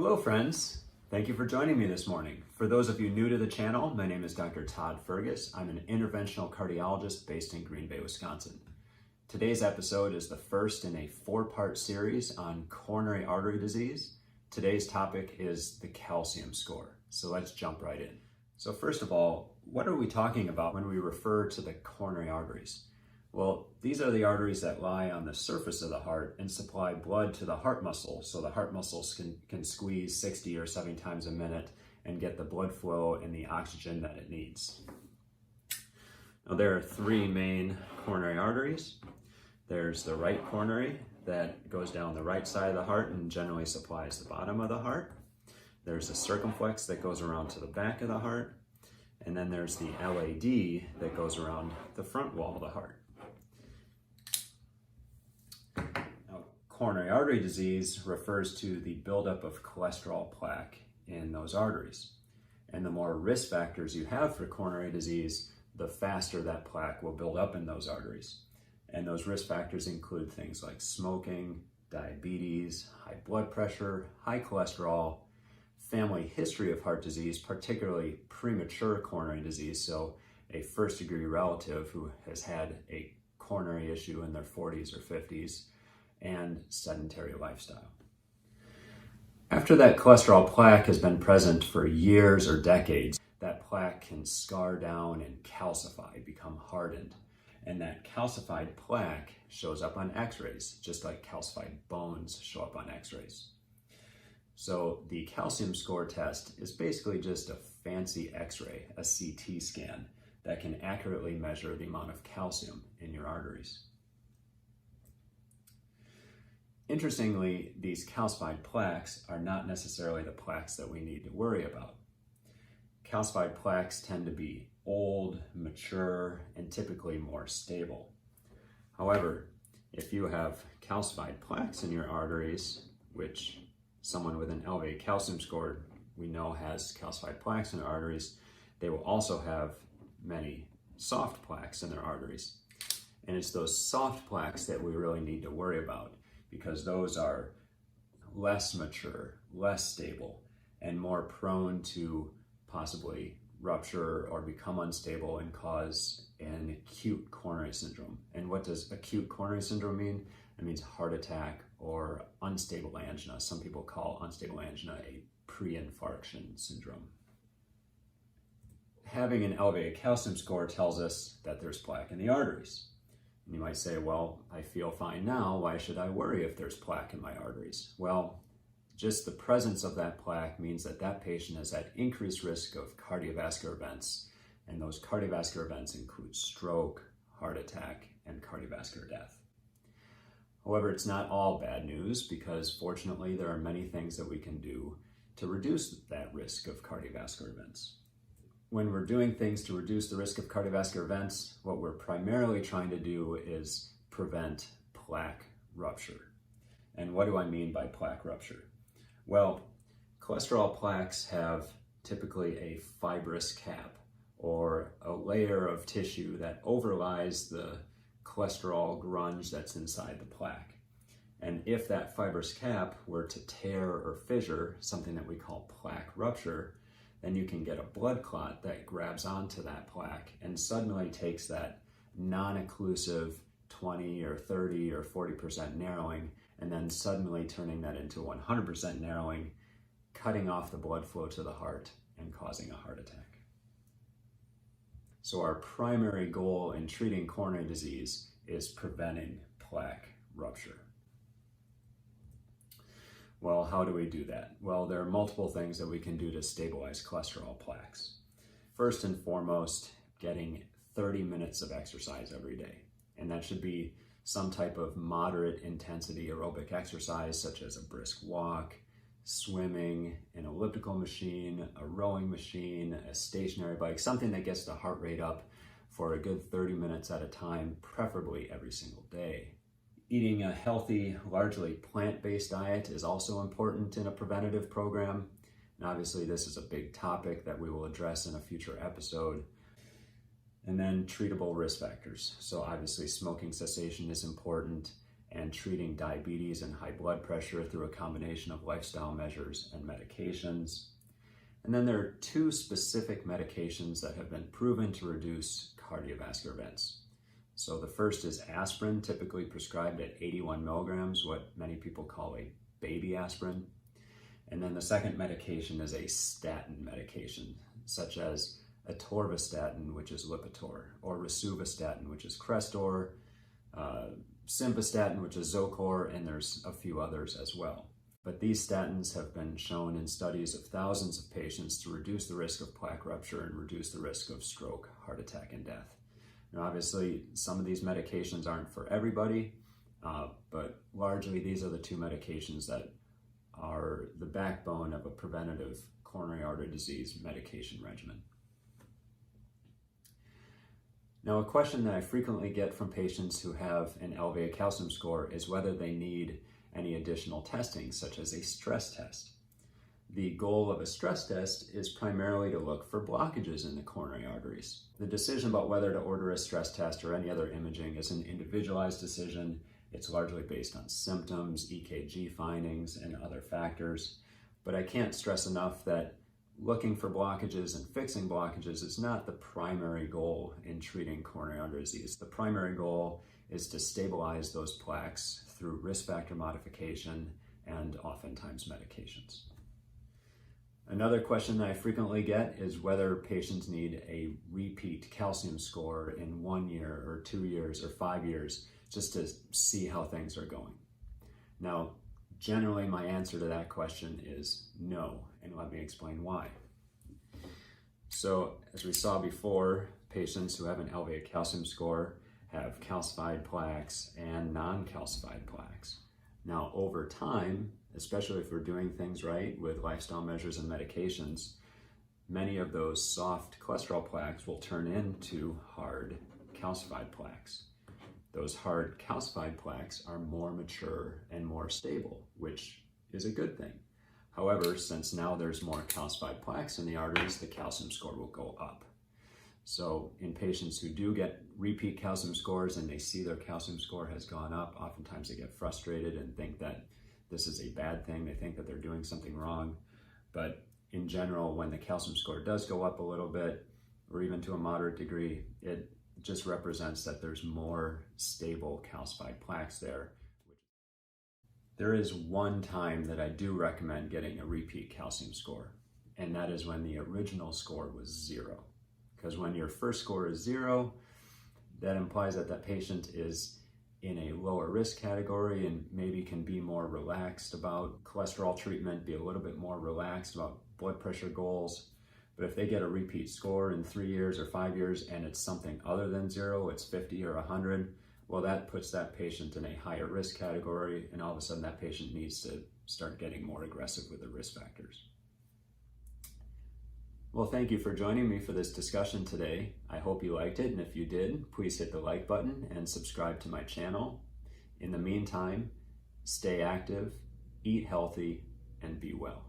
Hello friends, thank you for joining me this morning. For those of you new to the channel, my name is Dr. Todd Fergus. I'm an interventional cardiologist based in Green Bay, Wisconsin. Today's episode is the first in a 4-part series on coronary artery disease. Today's topic is the calcium score, so let's jump right in. So first of all, what are we talking about when we refer to the coronary arteries? Well, these are the arteries that lie on the surface of the heart and supply blood to the heart muscle, so the heart muscles can squeeze 60 or 70 times a minute and get the blood flow and the oxygen that it needs. Now, there are 3 main coronary arteries. There's the right coronary that goes down the right side of the heart and generally supplies the bottom of the heart. There's the circumflex that goes around to the back of the heart. And then there's the LAD that goes around the front wall of the heart. Coronary artery disease refers to the buildup of cholesterol plaque in those arteries. And the more risk factors you have for coronary disease, the faster that plaque will build up in those arteries. And those risk factors include things like smoking, diabetes, high blood pressure, high cholesterol, family history of heart disease, particularly premature coronary disease, so a first-degree relative who has had a coronary issue in their 40s or 50s, and sedentary lifestyle. After that cholesterol plaque has been present for years or decades, that plaque can scar down and calcify, become hardened. And that calcified plaque shows up on x-rays, just like calcified bones show up on x-rays. So the calcium score test is basically just a fancy x-ray, a CT scan, that can accurately measure the amount of calcium in your arteries. Interestingly, these calcified plaques are not necessarily the plaques that we need to worry about. Calcified plaques tend to be old, mature, and typically more stable. However, if you have calcified plaques in your arteries, which someone with an elevated calcium score we know has calcified plaques in their arteries, they will also have many soft plaques in their arteries. And it's those soft plaques that we really need to worry about, because those are less mature, less stable, and more prone to possibly rupture or become unstable and cause an acute coronary syndrome. And what does acute coronary syndrome mean? It means heart attack or unstable angina. Some people call unstable angina a pre-infarction syndrome. Having an elevated calcium score tells us that there's plaque in the arteries. And you might say, well, I feel fine now. Why should I worry if there's plaque in my arteries? Well, just the presence of that plaque means that that patient has at increased risk of cardiovascular events. And those cardiovascular events include stroke, heart attack, and cardiovascular death. However, it's not all bad news, because fortunately there are many things that we can do to reduce that risk of cardiovascular events. When we're doing things to reduce the risk of cardiovascular events, what we're primarily trying to do is prevent plaque rupture. And what do I mean by plaque rupture? Well, cholesterol plaques have typically a fibrous cap, or a layer of tissue that overlies the cholesterol grunge that's inside the plaque. And if that fibrous cap were to tear or fissure, something that we call plaque rupture, then you can get a blood clot that grabs onto that plaque and suddenly takes that non-occlusive 20 or 30 or 40% narrowing, and then suddenly turning that into 100% narrowing, cutting off the blood flow to the heart and causing a heart attack. So our primary goal in treating coronary disease is preventing plaque rupture. Well, how do we do that? Well, there are multiple things that we can do to stabilize cholesterol plaques. First and foremost, getting 30 minutes of exercise every day. And that should be some type of moderate intensity aerobic exercise, such as a brisk walk, swimming, an elliptical machine, a rowing machine, a stationary bike, something that gets the heart rate up for a good 30 minutes at a time, preferably every single day. Eating a healthy, largely plant-based diet is also important in a preventative program. And obviously this is a big topic that we will address in a future episode. And then treatable risk factors. So obviously smoking cessation is important, and treating diabetes and high blood pressure through a combination of lifestyle measures and medications. And then there are 2 specific medications that have been proven to reduce cardiovascular events. So the first is aspirin, typically prescribed at 81 milligrams, what many people call a baby aspirin. And then the second medication is a statin medication, such as atorvastatin, which is Lipitor, or rosuvastatin, which is Crestor, simvastatin, which is Zocor, and there's a few others as well. But these statins have been shown in studies of thousands of patients to reduce the risk of plaque rupture and reduce the risk of stroke, heart attack, and death. Now, obviously, some of these medications aren't for everybody, but largely these are the 2 medications that are the backbone of a preventative coronary artery disease medication regimen. Now, a question that I frequently get from patients who have an elevated calcium score is whether they need any additional testing, such as a stress test. The goal of a stress test is primarily to look for blockages in the coronary arteries. The decision about whether to order a stress test or any other imaging is an individualized decision. It's largely based on symptoms, EKG findings, and other factors. But I can't stress enough that looking for blockages and fixing blockages is not the primary goal in treating coronary artery disease. The primary goal is to stabilize those plaques through risk factor modification and oftentimes medications. Another question that I frequently get is whether patients need a repeat calcium score in 1 year or 2 years or 5 years just to see how things are going. Now, generally my answer to that question is no, and let me explain why. So, as we saw before, patients who have an elevated calcium score have calcified plaques and non-calcified plaques. Now, over time, especially if we're doing things right with lifestyle measures and medications, many of those soft cholesterol plaques will turn into hard calcified plaques. Those hard calcified plaques are more mature and more stable, which is a good thing. However, since now there's more calcified plaques in the arteries, the calcium score will go up. So in patients who do get repeat calcium scores and they see their calcium score has gone up, oftentimes they get frustrated and think that this is a bad thing. They think that they're doing something wrong. But in general, when the calcium score does go up a little bit, or even to a moderate degree, it just represents that there's more stable calcified plaques there. There is one time that I do recommend getting a repeat calcium score, and that is when the original score was 0. Because when your first score is 0, that implies that that patient is in a lower risk category and maybe can be more relaxed about cholesterol treatment, be a little bit more relaxed about blood pressure goals. But if they get a repeat score in 3 years or 5 years and it's something other than 0, it's 50 or 100, well, that puts that patient in a higher risk category, and all of a sudden that patient needs to start getting more aggressive with the risk factors. Well, thank you for joining me for this discussion today. I hope you liked it, and if you did, please hit the like button and subscribe to my channel. In the meantime, stay active, eat healthy, and be well.